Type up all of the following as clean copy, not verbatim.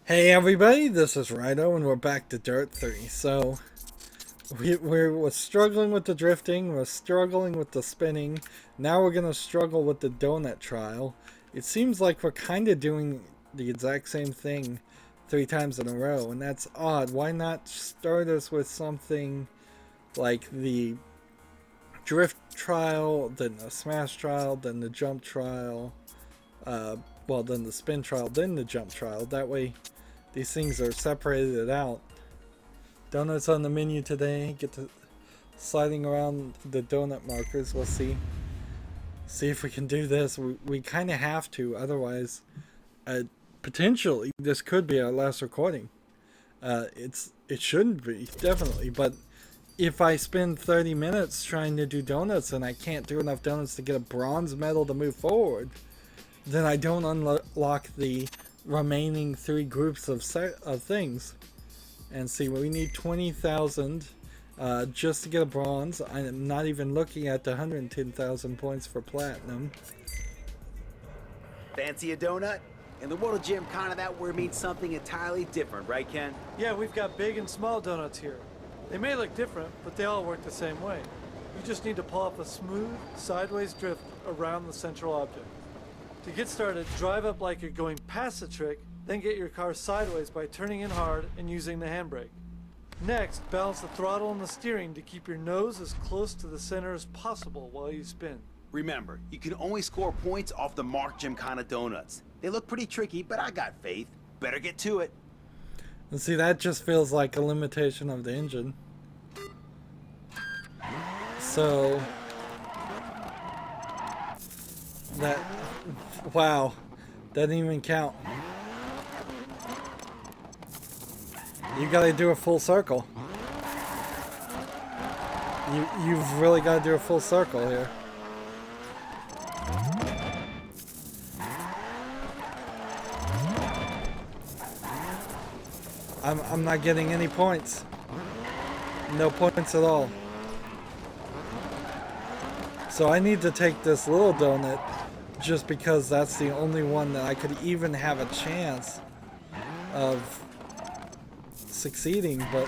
Hey everybody, this is Rydo and we're back to Dirt 3. So, we're struggling with the drifting, we're struggling with the spinning, now we're going to struggle with the donut trial. It seems like we're kind of doing the exact same thing 3 times in a row, and that's odd. Why not start us with something like the drift trial, then the smash trial, then the jump trial, then the spin trial, then the jump trial. That way these things are separated out. Donuts on the menu today. Get to sliding around the donut markers. We'll see if we can do this. We kind of have to, otherwise potentially this could be our last recording. It shouldn't be, definitely, but if I spend 30 minutes trying to do donuts and I can't do enough donuts to get a bronze medal to move forward, then I don't unlock the remaining 3 groups of things. And see, we need 20,000 just to get a bronze. I'm not even looking at the 110,000 points for platinum. Fancy a donut? In the world of Gymkhana, that word means something entirely different, right, Ken? Yeah, we've got big and small donuts here. They may look different, but they all work the same way. You just need to pull off a smooth, sideways drift around the central object. To get started, drive up like you're going past the trick, then get your car sideways by turning in hard and using the handbrake. Next, balance the throttle and the steering to keep your nose as close to the center as possible while you spin. Remember, you can only score points off the marked Gymkhana donuts. They look pretty tricky, but I got faith. Better get to it. And see, that just feels like a limitation of the engine. So that, wow, that didn't even count. You gotta do a full circle. You've really gotta do a full circle here. I'm not getting any points. No points at all. So I need to take this little donut just because that's the only one that I could even have a chance of succeeding, but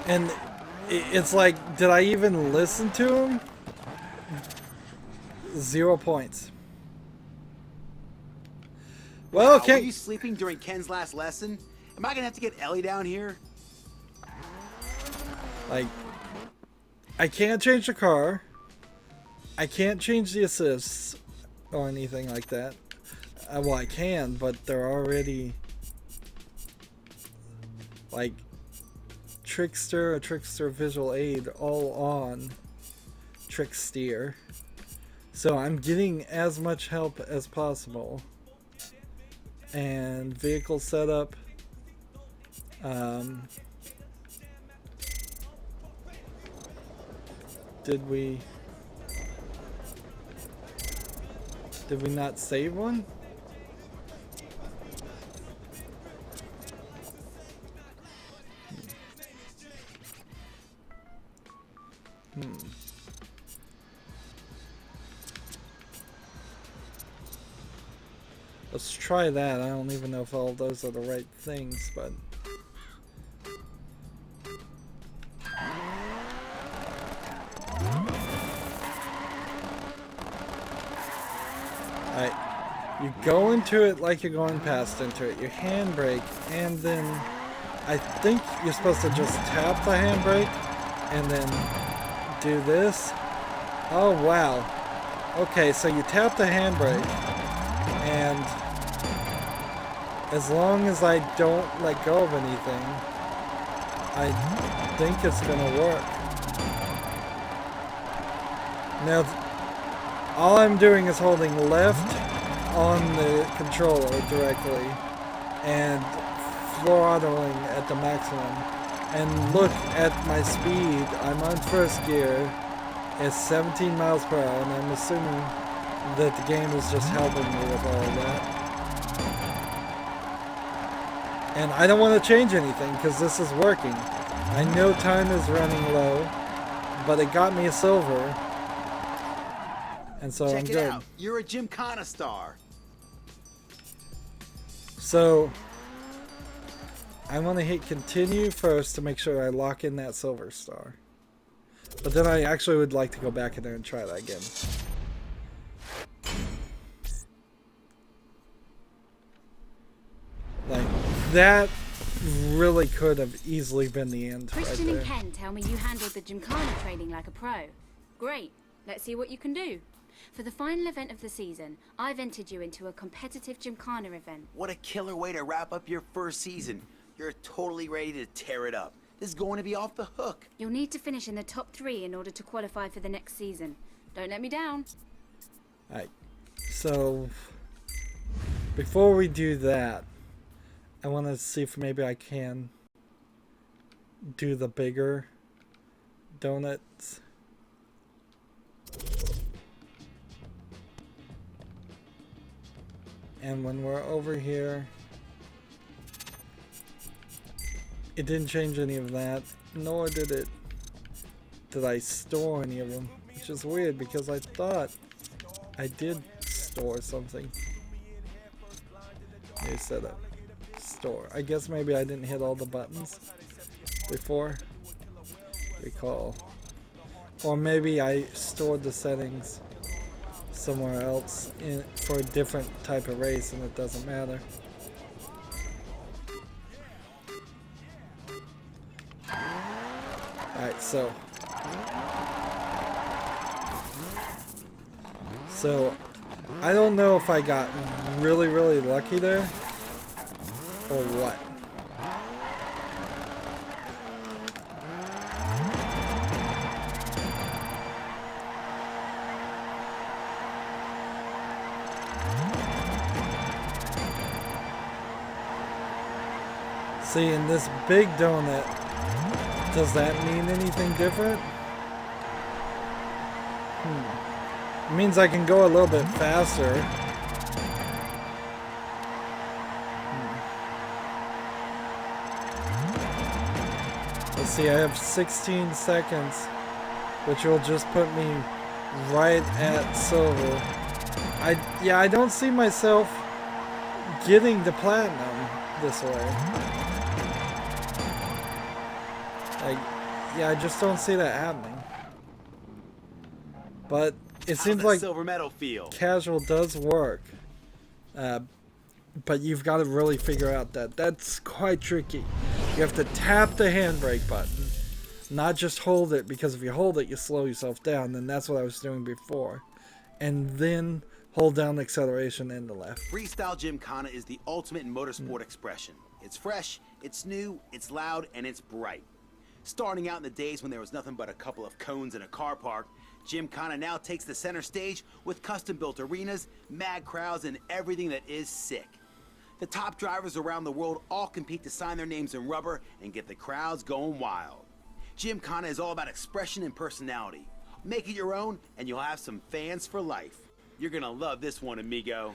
and it's like, did I even listen to him? 0 points. Well, okay. Were you sleeping during Ken's last lesson? Am I gonna have to get Ellie down here? Like, I can't change the car. I can't change the assists or anything like that. Well, I can, but they're already like Trickster, a Trickster visual aid, all on Tricksteer. So I'm getting as much help as possible. And vehicle setup. Did we not save one? Let's try that. I don't even know if all of those are the right things, but alright, you go into it like you're going past into it. You handbrake, and then I think you're supposed to just tap the handbrake and then do this. Oh wow. Okay, so you tap the handbrake, and as long as I don't let go of anything, I think it's gonna work. Now, all I'm doing is holding left on the controller directly and throttling at the maximum. And look at my speed. I'm on first gear. It's 17 miles per hour, and I'm assuming that the game is just helping me with all of that. And I don't want to change anything because this is working. I know time is running low, but it got me a silver. And so I'm Check it good. out. You're a Gymkhana star. So I want to hit continue first to make sure I lock in that silver star. But then I actually would like to go back in there and try that again. Like, that really could have easily been the end Christian right and there. Ken tell me you handled the Gymkhana training like a pro. Great. Let's see what you can do. For the final event of the season, I've entered you into a competitive Gymkhana event. What a killer way to wrap up your first season. You're totally ready to tear it up. This is going to be off the hook. You'll need to finish in the top 3 in order to qualify for the next season. Don't let me down. Alright, so before we do that, I want to see if maybe I can do the bigger donuts. And when we're over here, it didn't change any of that, nor did I store any of them, which is weird because I thought I did store something. New setup. Store. I guess maybe I didn't hit all the buttons before. Recall. Or maybe I stored the settings somewhere else for a different type of race and it doesn't matter. Alright, so I don't know if I got really lucky there or what. See, in this big donut, does that mean anything different? It means I can go a little bit faster. Let's see, I have 16 seconds, which will just put me right at silver. I don't see myself getting to platinum this way. I just don't see that happening. But it seems like silver medal feel? Casual does work. But you've got to really figure out that's quite tricky. You have to tap the handbrake button, not just hold it, because if you hold it, you slow yourself down, and that's what I was doing before. And then hold down the acceleration and the left. Freestyle Gymkhana is the ultimate in motorsport expression. It's fresh, it's new, it's loud, and it's bright. Starting out in the days when there was nothing but a couple of cones in a car park, Gymkhana now takes the center stage with custom-built arenas, mad crowds, and everything that is sick. The top drivers around the world all compete to sign their names in rubber and get the crowds going wild. Gymkhana is all about expression and personality. Make it your own, and you'll have some fans for life. You're gonna love this one, amigo.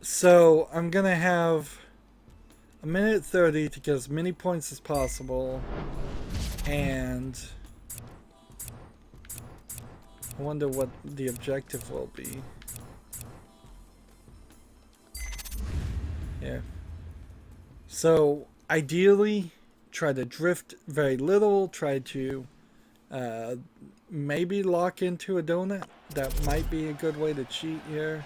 So I'm gonna have a minute 30 to get as many points as possible, and I wonder what the objective will be. Yeah. So ideally, try to drift very little. Try to maybe lock into a donut. That might be a good way to cheat here.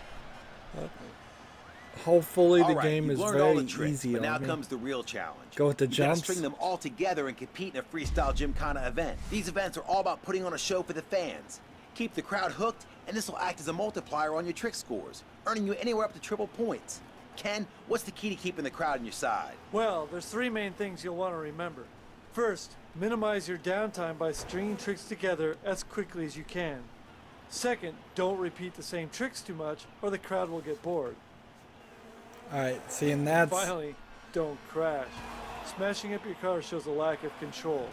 Hopefully the game is very easy but now on me. comes the real challenge. Go with the You gotta jumps. string them all together and compete in a freestyle Gymkhana event. These events are all about putting on a show for the fans. Keep the crowd hooked, and this will act as a multiplier on your trick scores, earning you anywhere up to triple points. Ken, what's the key to keeping the crowd on your side? Well, there's 3 main things you'll want to remember. First, minimize your downtime by stringing tricks together as quickly as you can. Second, don't repeat the same tricks too much or the crowd will get bored. Alright, see, and that's... Finally, don't crash. Smashing up your car shows a lack of control.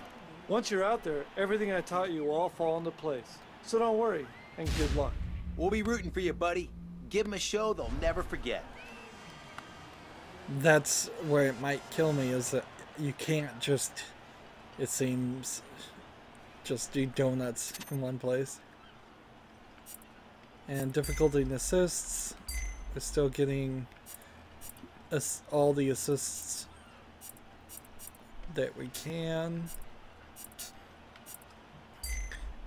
Once you're out there, everything I taught you will all fall into place. So don't worry, and good luck. We'll be rooting for you, buddy. Give them a show they'll never forget. that's where it might kill me, is that you can't just, it seems, just do donuts in one place. And difficulty and assists, we're still getting all the assists that we can.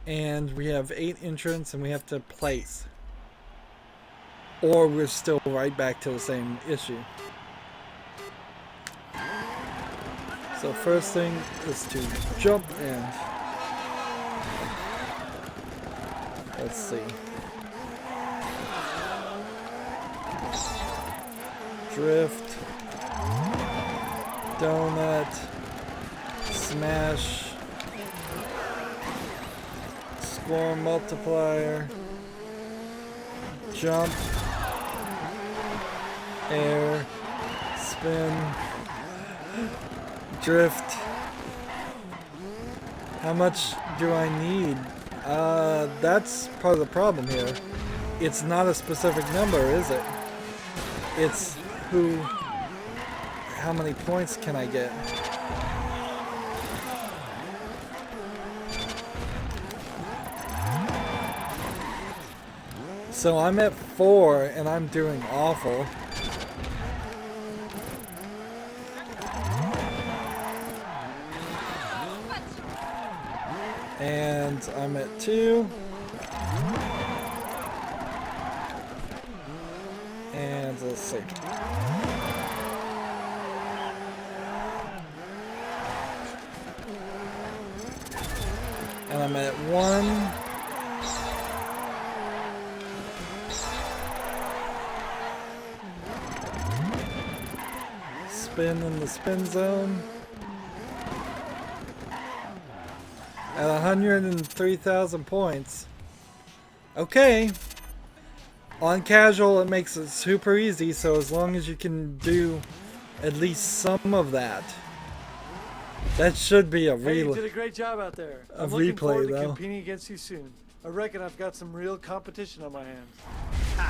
And we have 8 entrants and we have to place. Or we're still right back to the same issue. So first thing is to jump in. Let's see. Drift. Donut. Smash. Score multiplier. Jump. Air. Spin. Drift. How much do I need? That's part of the problem here. It's not a specific number, is it? It's how many points can I get? So I'm at 4 and I'm doing awful. And I'm at 2. And let's see. And I'm at 1. Spin in the spin zone. At 103,000 points. Okay. On casual, it makes it super easy, so as long as you can do at least some of that. That should be a Hey, you real did a great job out there. a I'm looking replay, forward to though. competing against you soon. I reckon I've got some real competition on my hands.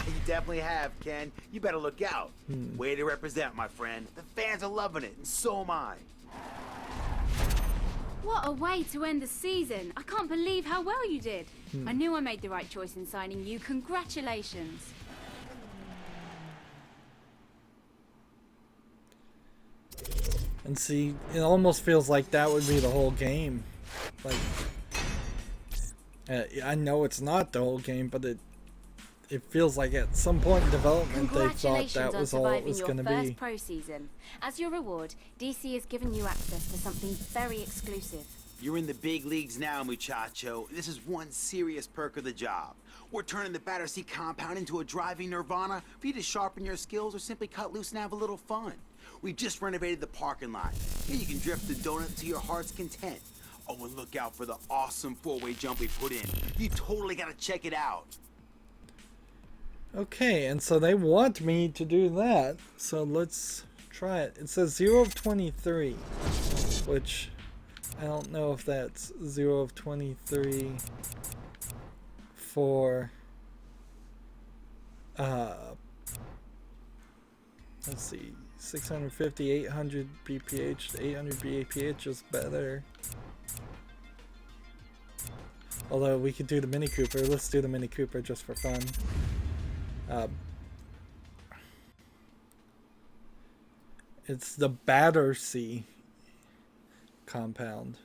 You definitely have, Ken. You better look out. Way to represent, my friend. The fans are loving it, and so am I. What a way to end the season. I can't believe how well you did. I knew I made the right choice in signing you. Congratulations. And see, it almost feels like that would be the whole game. Like, I know it's not the whole game, but it feels like at some point in development they thought that was all it was going to be. Congratulations on surviving your first pro season. As your reward, DC has given you access to something very exclusive. You're in the big leagues now, muchacho. This is one serious perk of the job. We're turning the Battersea compound into a driving nirvana for you to sharpen your skills or simply cut loose and have a little fun. We've just renovated the parking lot. Here you can drift the donut to your heart's content. Oh, and look out for the awesome 4-way jump we put in. You totally gotta check it out. Okay, and so they want me to do that. So let's try it. It says 0 of 23, which I don't know if that's 0 of 23 for let's see, 650, 800 BPH, 800 BPH is better. Although we could do the Mini Cooper. Let's do the Mini Cooper just for fun. It's the Battersea compound.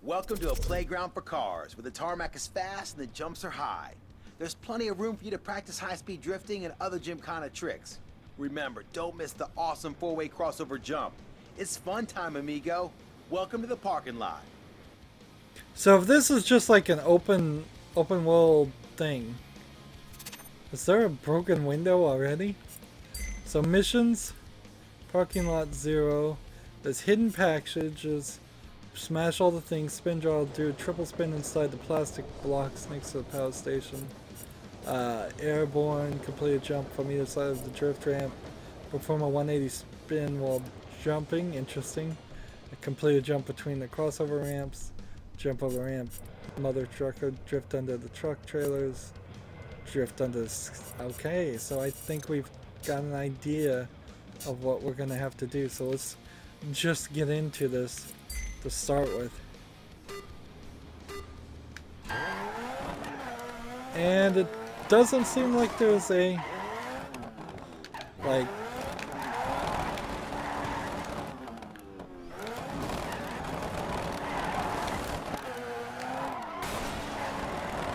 Welcome to a playground for cars, where the tarmac is fast and the jumps are high. There's plenty of room for you to practice high-speed drifting and other Gymkhana tricks. Remember, don't miss the awesome 4-way crossover jump. It's fun time, amigo. Welcome to the parking lot. So if this is just like an open world thing, is there a broken window already? So missions, parking lot 0. There's hidden packages. Smash all the things. Spin draw. Do a triple spin inside the plastic blocks next to the power station. Airborne. Complete a jump from either side of the drift ramp. Perform a 180 spin while jumping. Interesting. Complete a jump between the crossover ramps. Jump over ramp. Mother trucker. Drift under the truck trailers. Drift under. Okay, so I think we've got an idea of what we're gonna have to do. So let's just get into this to start with. And it doesn't seem like there's a like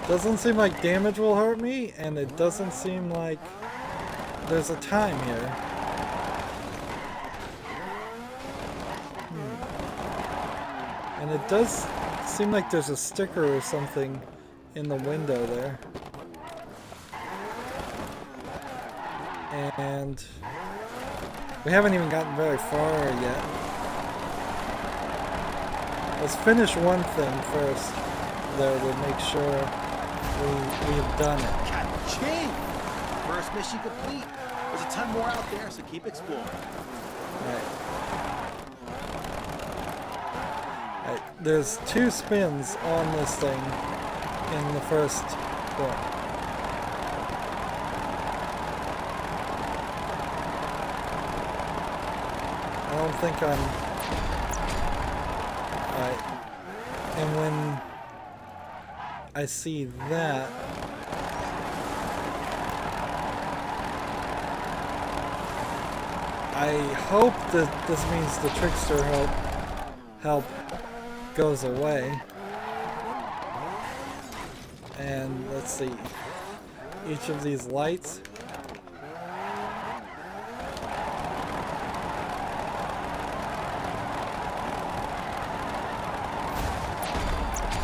doesn't seem like damage will hurt me, and it doesn't seem like there's a time here. And it does seem like there's a sticker or something in the window there. And we haven't even gotten very far yet. Let's finish one thing first, though, to make sure we've done it. Ka-ching! First mission complete. There's a ton more out there, so keep exploring. Alright. There's 2 spins on this thing in the first one. I don't think I'm... Alright. And when I see that... I hope that this means the trickster help goes away. And let's see. Each of these lights.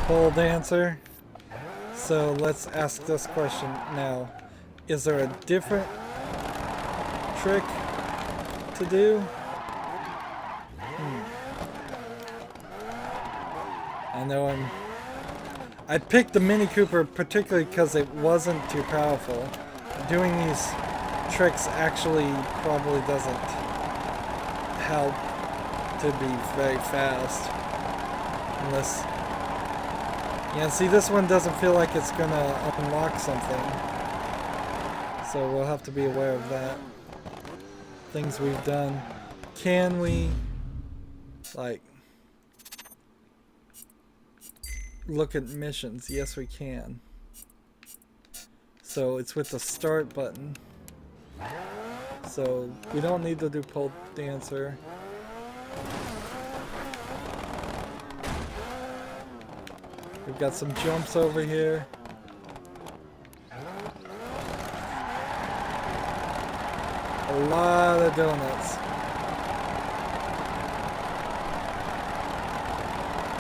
Pole dancer. So let's ask this question now. Is there a different trick to do? I know I picked the Mini Cooper particularly because it wasn't too powerful. Doing these tricks actually probably doesn't help to be very fast. Unless... Yeah, see, this one doesn't feel like it's gonna unlock something. So we'll have to be aware of that. Things we've done. Can we, like... look at missions? Yes, we can. So it's with the start button. So we don't need to do pole dancer. We've got some jumps over here. A lot of donuts.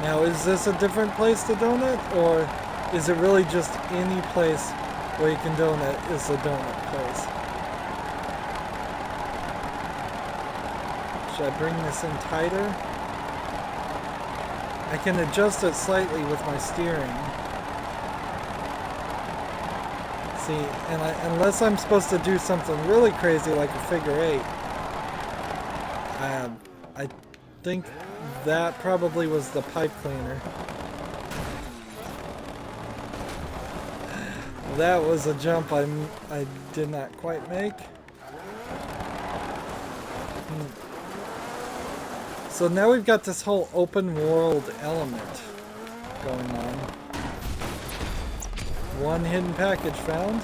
Now, is this a different place to donut, or is it really just any place where you can donut is a donut place? Should I bring this in tighter? I can adjust it slightly with my steering. See, and unless I'm supposed to do something really crazy like a figure 8, I think that probably was the pipe cleaner. That was a jump I did not quite make. So now we've got this whole open world element going on. One hidden package found.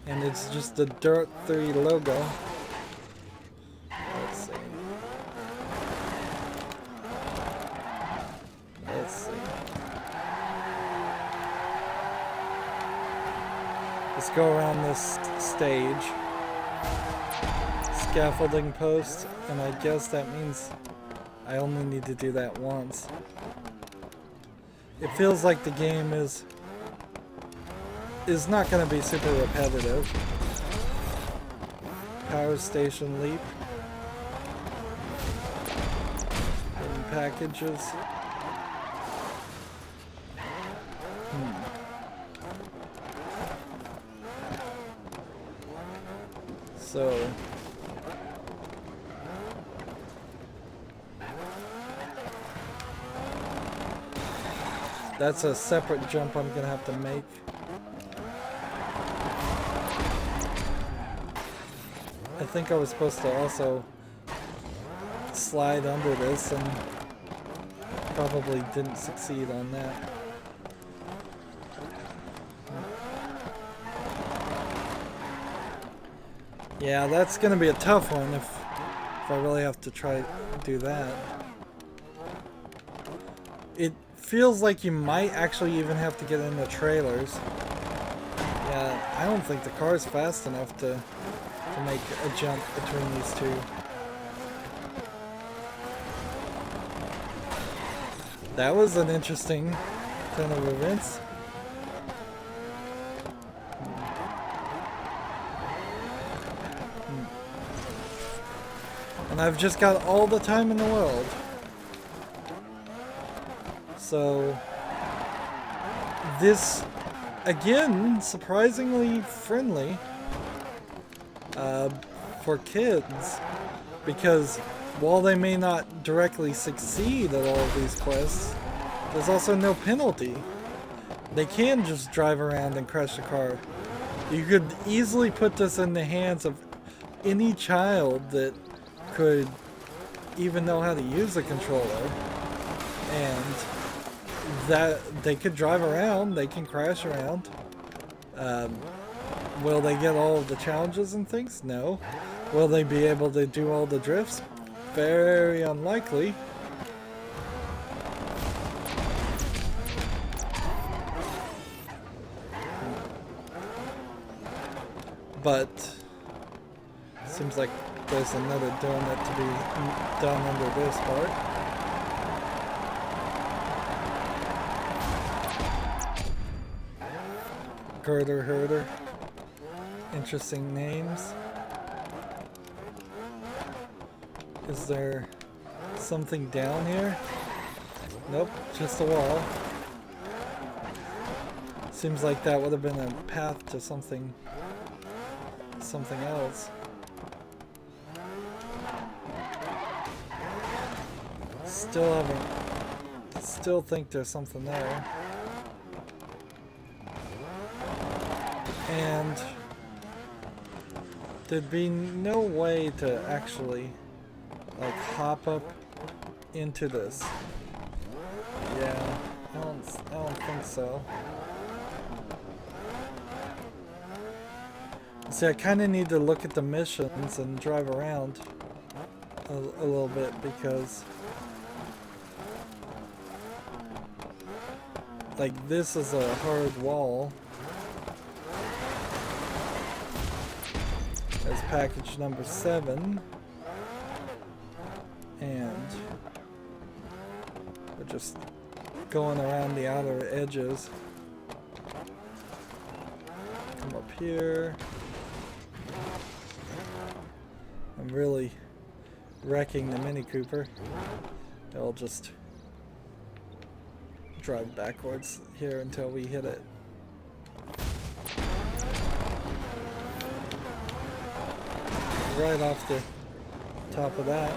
And it's just the DiRT 3 logo. Let's see. Let's see. Let's go around this stage. Scaffolding post, and I guess that means I only need to do that once. It feels like the game is not going to be super repetitive. Power station leap. Hidden packages. So that's a separate jump I'm gonna have to make. I think I was supposed to also slide under this and probably didn't succeed on that. Yeah, that's gonna be a tough one if I really have to try to do that. It feels like you might actually even have to get into trailers. Yeah, I don't think the car is fast enough to make a jump between these two. That was an interesting turn of events. And I've just got all the time in the world. So this, again, surprisingly friendly for kids, because while they may not directly succeed at all of these quests, there's also no penalty. They can just drive around and crash a car. You could easily put this in the hands of any child that could even know how to use a controller, and that they could drive around, they can crash around. Will they get all of the challenges and things? No. Will they be able to do all the drifts? Very unlikely. But seems like there's another donut to be done under this part. Girder Herder. Interesting names. Is there something down here? Nope, just a wall. Seems like that would have been a path to something else. Still think there's something there. And there'd be no way to actually like hop up into this. Yeah, I don't think so. See, I kind of need to look at the missions and drive around a little bit, because like this is a hard wall. There's package number 7. And we're just going around the outer edges. Come up here. I'm really wrecking the Mini Cooper. I'll just drive backwards here until we hit it. Right off the top of that.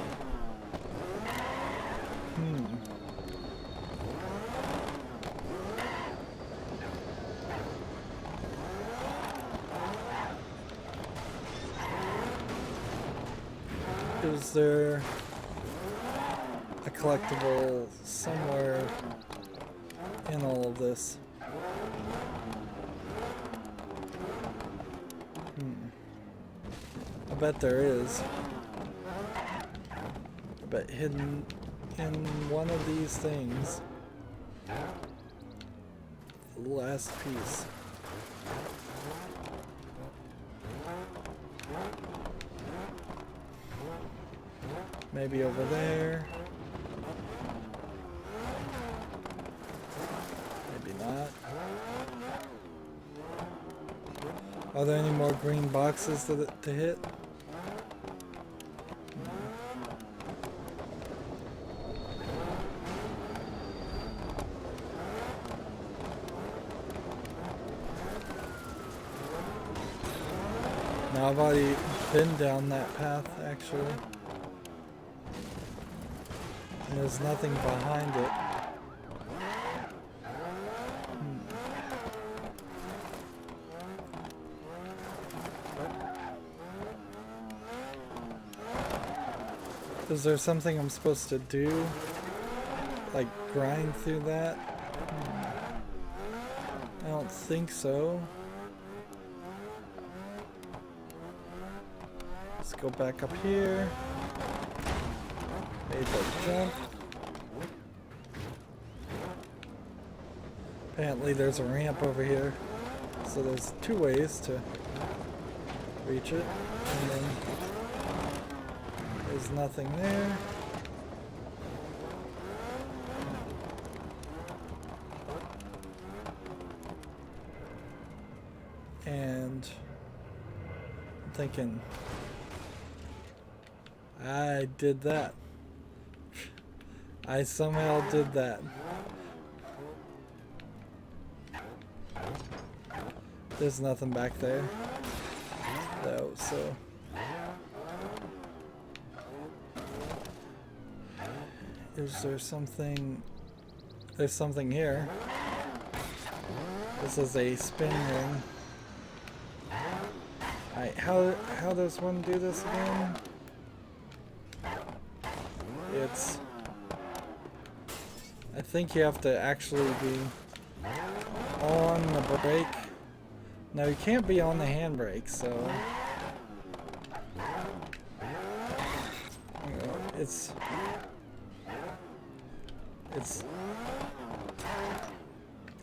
Is there a collectible somewhere in all of this? I bet there is. I bet hidden in one of these things. The last piece. Maybe over there. Maybe not. Are there any more green boxes to hit? Now I've already been down that path, actually. And there's nothing behind it. Is there something I'm supposed to do? Like grind through that? I don't think so. Let's go back up here. Made the jump. Apparently there's a ramp over here. So there's two ways to reach it. And then there's nothing there. And I'm thinking, I did that. I somehow did that. There's nothing back there, though, so. Is there something? There's something here. This is a spin ring. Alright, how does one do this again? It's... I think you have to actually be on the brake. No, you can't be on the handbrake, so... It's...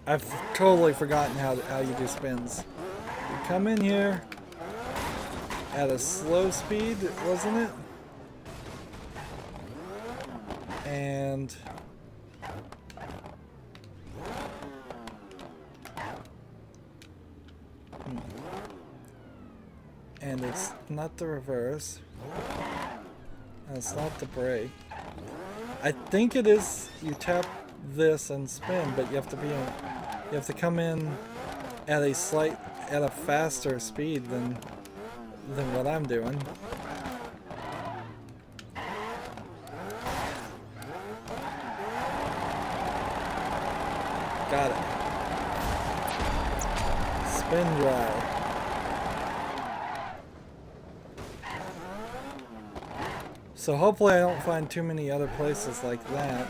I've totally forgotten how you do spins. You come in here at a slow speed, wasn't it? And it's not the reverse, and it's not the brake. I think it is. You tap this and spin, but you have to be in. You have to come in at a faster speed than what I'm doing. Got it. Spin drive. So hopefully I don't find too many other places like that.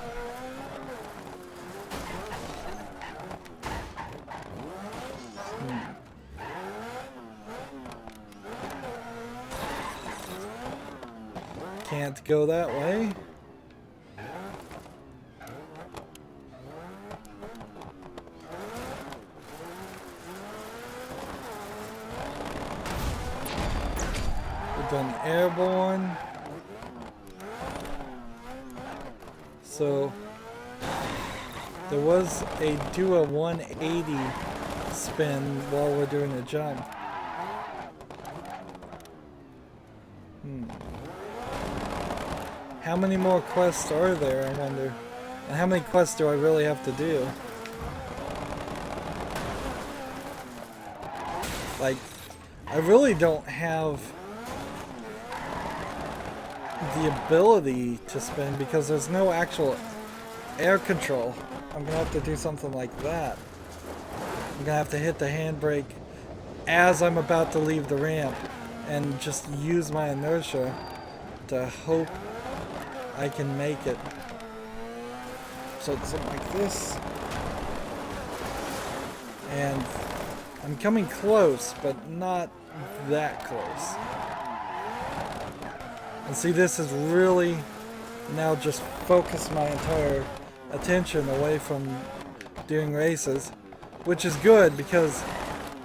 Can't go that way. We've done airborne. So there was do a 180 spin while we're doing a jump. How many more quests are there, I wonder? And how many quests do I really have to do? Like, I really don't have the ability to spin because there's no actual air control. I'm gonna have to do something like that. I'm gonna have to hit the handbrake as I'm about to leave the ramp and just use my inertia to hope I can make it. So it's something like this. And I'm coming close, but not that close. And see, this is really now just focus my entire attention away from doing races, which is good because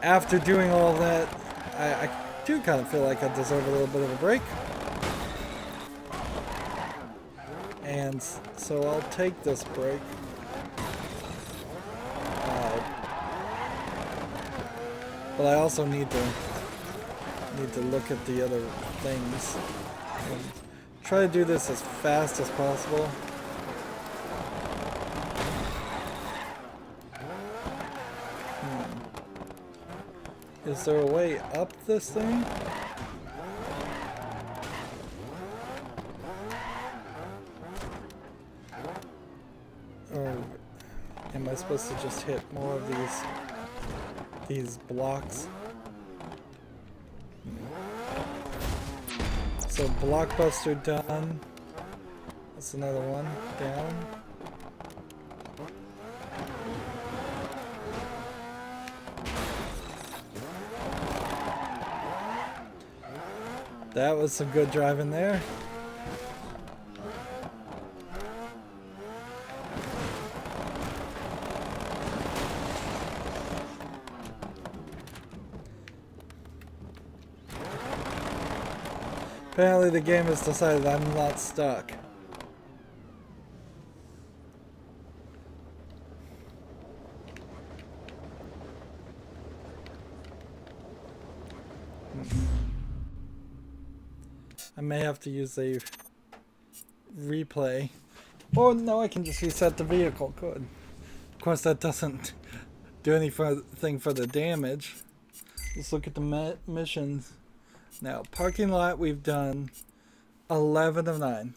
after doing all that, I do kind of feel like I deserve a little bit of a break. And so I'll take this break. But I also need to look at the other things. And try to do this as fast as possible. Is there a way up this thing? Or am I supposed to just hit more of these blocks? So Blockbuster done. That's another one down. That was some good driving there. Apparently the game has decided I'm not stuck. I may have to use a replay. Or no, I can just reset the vehicle. Good. Of course that doesn't do anything for the damage. Let's look at the missions. Now, parking lot, we've done 11 of 9.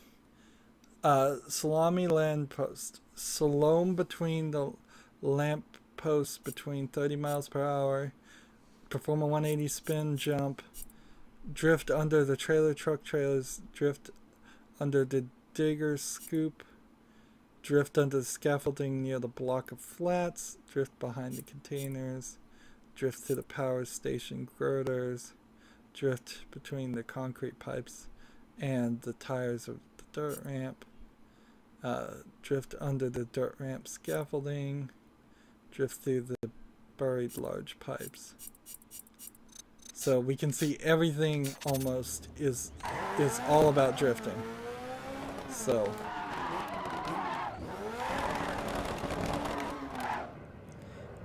Salami land post. Slalom between the lamp posts between 30 miles per hour. Perform a 180 spin jump. Drift under the trailer truck trailers. Drift under the digger scoop. Drift under the scaffolding near the block of flats. Drift behind the containers. Drift through the power station girders. Drift between the concrete pipes and the tires of the dirt ramp. Drift under the dirt ramp scaffolding. Drift through the buried large pipes. So we can see everything almost is all about drifting. So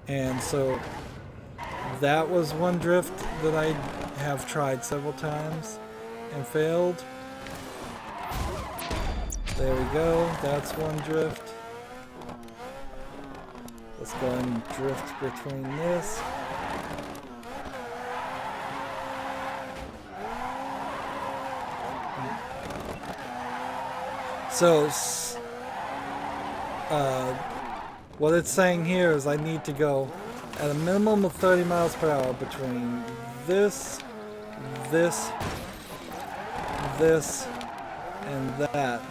and so that was one drift that I have tried several times and failed. There we go. That's one drift. Let's go and drift between this. So, what it's saying here is I need to go at a minimum of 30 miles per hour between this, and that.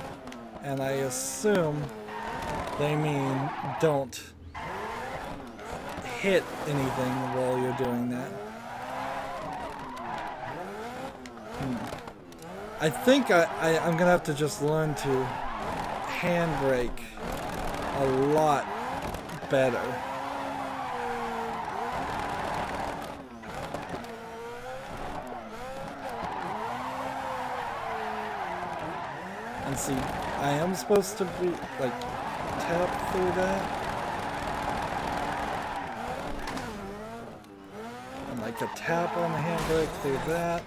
And I assume they mean don't hit anything while you're doing that. I think I'm gonna have to just learn to handbrake a lot better. And see, I am supposed to be like tap through that. And like a tap on the handbrake through that.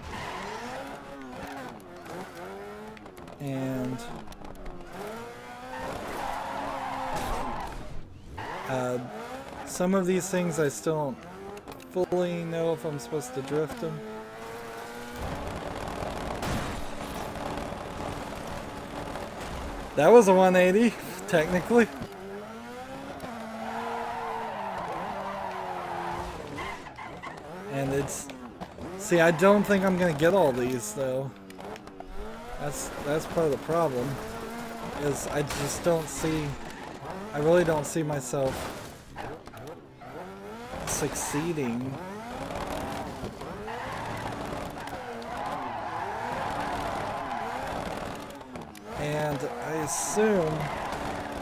And some of these things I still don't fully know if I'm supposed to drift them. That was a 180, technically. And it's... See, I don't think I'm gonna get all these, though. That's part of the problem, is I just don't see, I really don't see myself succeeding. And I assume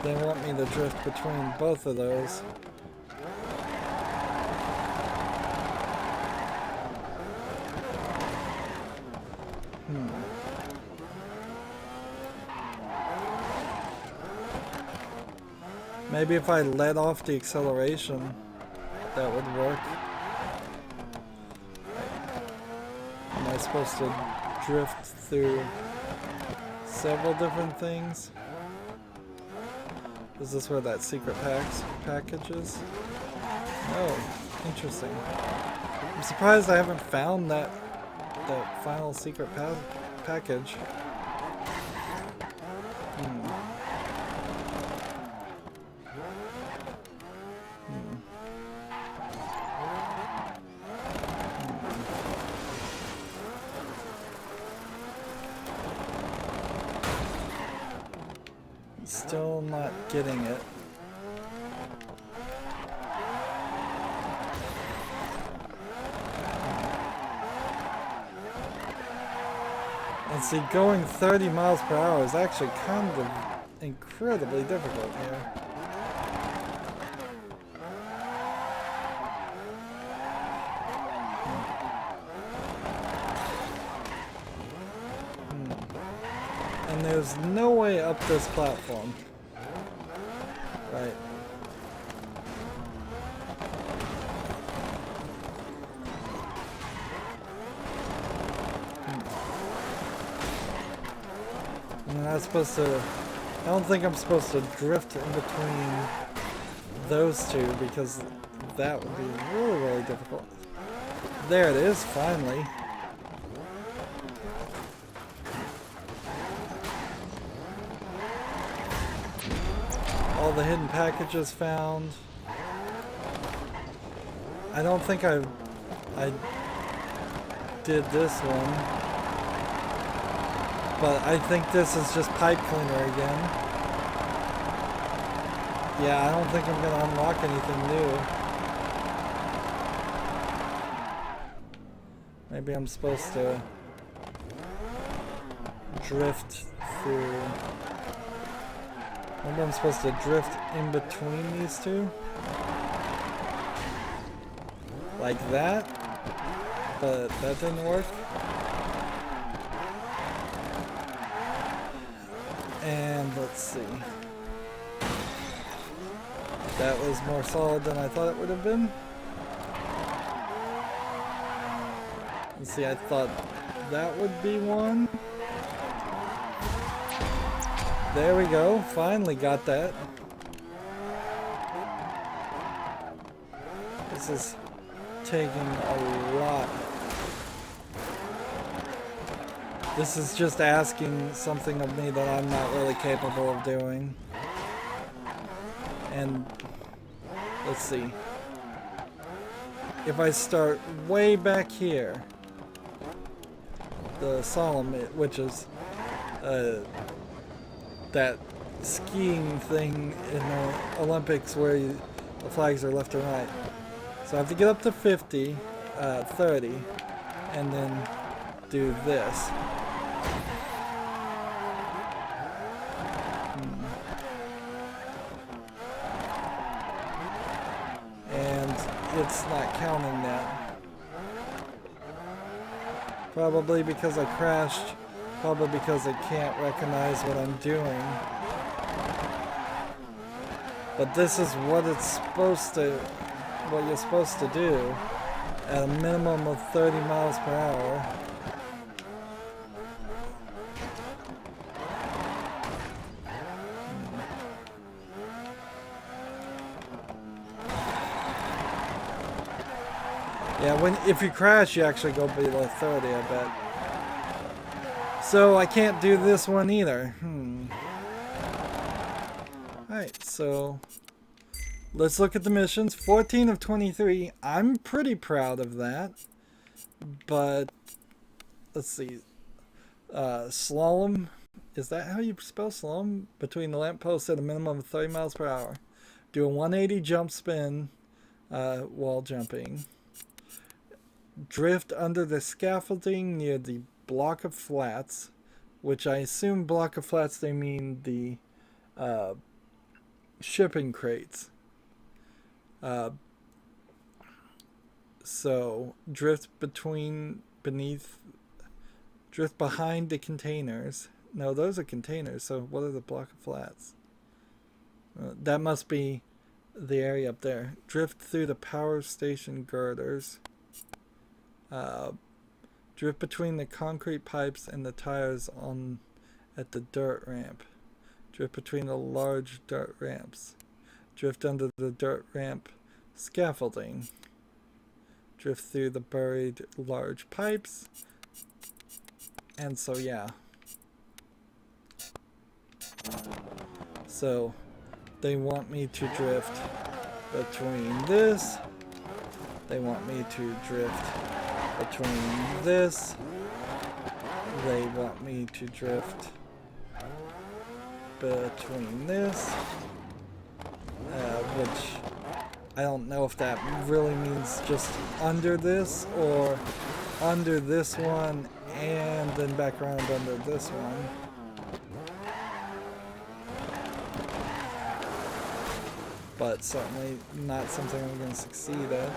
they want me to drift between both of those. Maybe if I let off the acceleration, that would work. Am I supposed to drift through several different things? Is this where that secret package is? Oh, interesting. I'm surprised I haven't found that final secret package. still not getting it. And see, going 30 miles per hour is actually kind of incredibly difficult here. And there's no way up this platform. Right. I'm not supposed to... I don't think I'm supposed to drift in between those two because that would be really, really difficult. There it is, finally. All the hidden packages found. I don't think I did this one. But I think this is just pipe cleaner again. Yeah, I don't think I'm going to unlock anything new. Maybe I'm supposed to drift through... Maybe I'm supposed to drift in between these two. Like that. But that didn't work. And let's see. That was more solid than I thought it would have been. Let's see, I thought that would be one. There we go, finally got that. This is taking a lot. This is just asking something of me that I'm not really capable of doing. And let's see. If I start way back here, the Solemn, which is that skiing thing in the Olympics where the flags are left and right. So I have to get up to 50, 30, and then do this. And it's not counting that. Probably because I crashed. Probably because it can't recognize what I'm doing. But this is what it's supposed to, what you're supposed to do at a minimum of 30 miles per hour. Yeah, if you crash, you actually go below 30, I bet. So I can't do this one either. Alright, so let's look at the missions. 14 of 23. I'm pretty proud of that. But let's see. Slalom. Is that how you spell slalom? Between the lampposts at a minimum of 30 miles per hour. Do a 180 jump spin while jumping. Drift under the scaffolding near the block of flats, which I assume block of flats they mean the shipping crates. So drift behind the containers. No, those are containers. So what are the block of flats? That must be the area up there. Drift through the power station girders. Drift between the concrete pipes and the tires at the dirt ramp. Drift between the large dirt ramps. Drift under the dirt ramp scaffolding. Drift through the buried large pipes. And so yeah. So they want me to drift between this. They want me to drift between this. They want me to drift between this, which I don't know if that really means just under this or under this one and then back around under this one. But certainly not something I'm going to succeed at.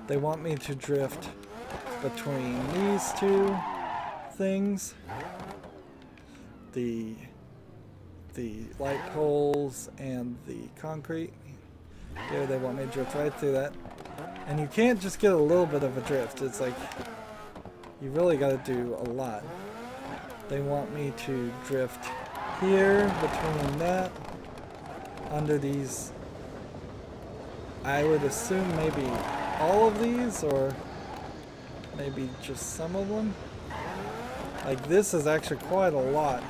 They want me to drift between these two things. The light poles and the concrete. Here they want me to drift right through that. And you can't just get a little bit of a drift. It's like you really got to do a lot. They want me to drift here between that, under these. I would assume maybe all of these, or maybe just some of them. Like this is actually quite a lot.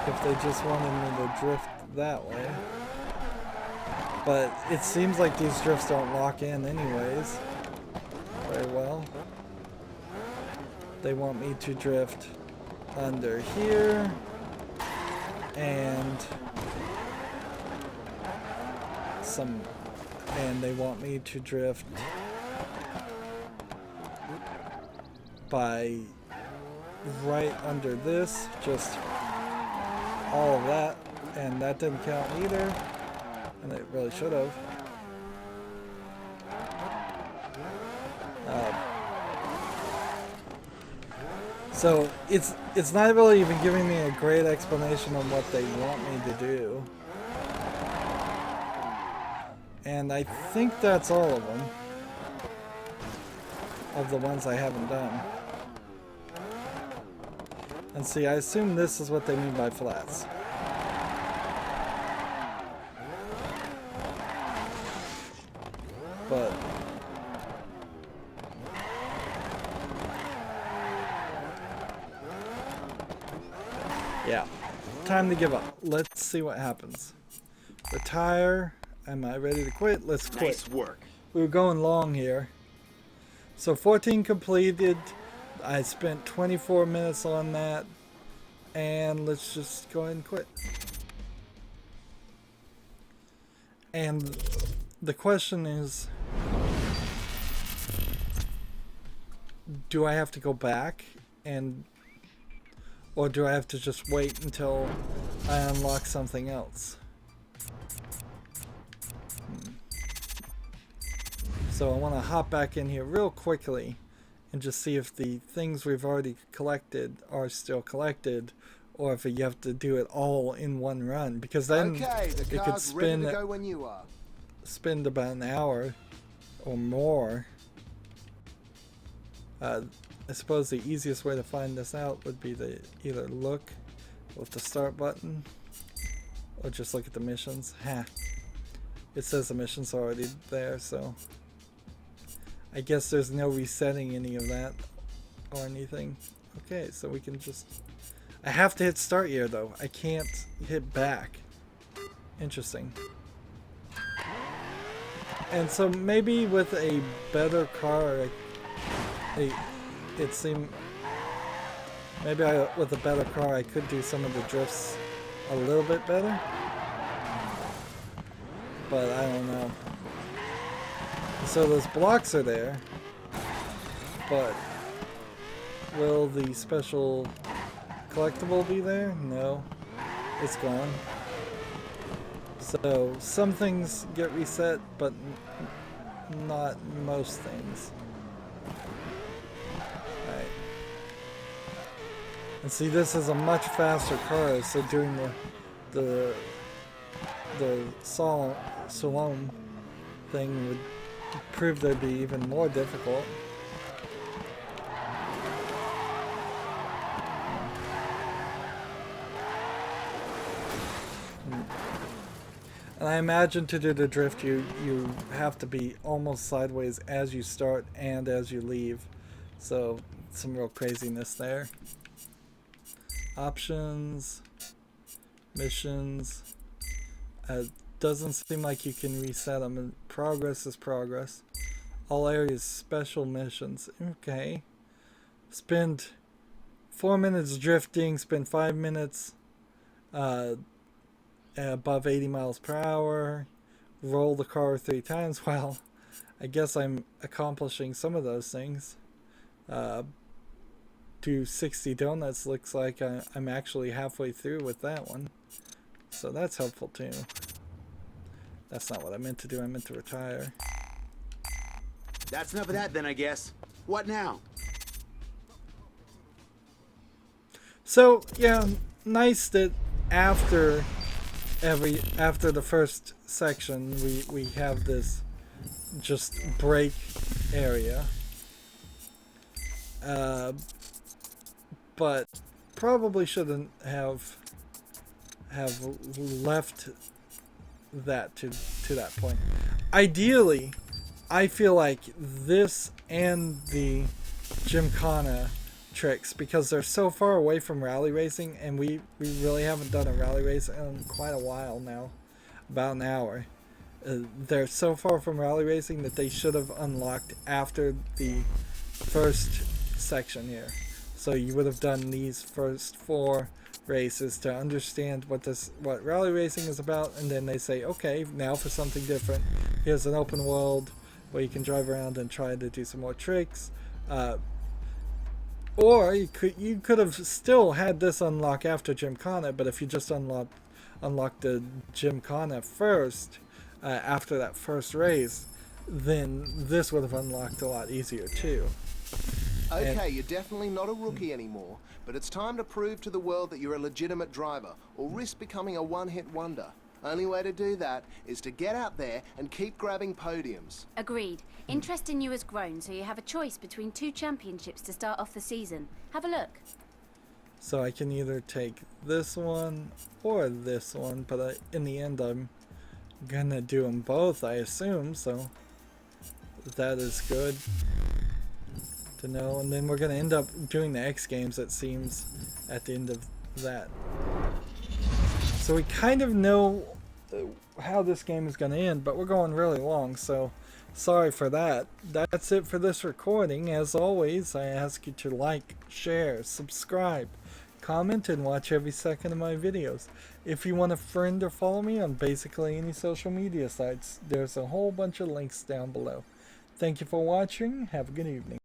If they just wanted me to drift that way. But it seems like these drifts don't lock in anyways very well. They want me to drift under here and they want me to drift by right under this, just all of that, and that didn't count either, and it really should have. So it's not really even giving me a great explanation on what they want me to do. And I think that's all of them. Of the ones I haven't done. And see, I assume this is what they mean by flats. But yeah, time to give up. Let's see what happens. Retire. Am I ready to quit? Let's quit. Nice work. We were going long here. So 14 completed. I spent 24 minutes on that. And let's just go ahead and quit. And the question is, do I have to go back and, or do I have to just wait until I unlock something else? So I want to hop back in here real quickly and just see if the things we've already collected are still collected, or if you have to do it all in one run, because then it could spin about an hour or more. I suppose the easiest way to find this out would be to either look with the start button or just look at the missions. Ha! It says the missions are already there, so I guess there's no resetting any of that or anything. Okay, so we can just... I have to hit start here though. I can't hit back. Interesting. And so maybe with a better car, it seemed... Maybe with a better car I could do some of the drifts a little bit better. But I don't know. So those blocks are there, but will the special collectible be there? No, it's gone. So some things get reset, but not most things. Alright. And see, this is a much faster car, so doing the slalom thing would prove to be even more difficult. And I imagine to do the drift you have to be almost sideways as you start and as you leave. So some real craziness there. Options, missions. Doesn't seem like you can reset them. And progress is progress. All areas special missions. Okay. Spend 4 minutes drifting, spend 5 minutes above 80 miles per hour, roll the car 3 times. Well, I guess I'm accomplishing some of those things. Do 60 donuts, looks like I'm actually halfway through with that one. So that's helpful too. That's not what I meant to do, I meant to retire. That's enough of that then, I guess. What now? So yeah, nice that after the first section we have this just break area. But probably shouldn't have left that to that point. Ideally, I feel like this and the Gymkhana tricks, because they're so far away from rally racing, and we really haven't done a rally race in quite a while now, about an hour. They're so far from rally racing that they should have unlocked after the first section here. So you would have done these first 4 races to understand what rally racing is about, and then they say, okay, now for something different. Here's an open world where you can drive around and try to do some more tricks. Or you could have still had this unlock after Gymkhana, but if you just unlock the Gymkhana first, after that first race, then this would have unlocked a lot easier too. Okay, you're definitely not a rookie anymore, but it's time to prove to the world that you're a legitimate driver, or risk becoming a one-hit wonder. Only way to do that is to get out there and keep grabbing podiums. Agreed. Interest in you has grown, so you have a choice between 2 championships to start off the season. Have a look. So I can either take this one or this one, but in the end I'm gonna do them both, I assume, so that is good to know. And then we're gonna end up doing the X Games, it seems, at the end of that. So we kind of know how this game is going to end, but we're going really long, so sorry for that. That's it for this recording. As always, I ask you to like, share, subscribe, comment, and watch every second of my videos. If you want to friend or follow me on basically any social media sites, there's a whole bunch of links down below. Thank you for watching. Have a good evening.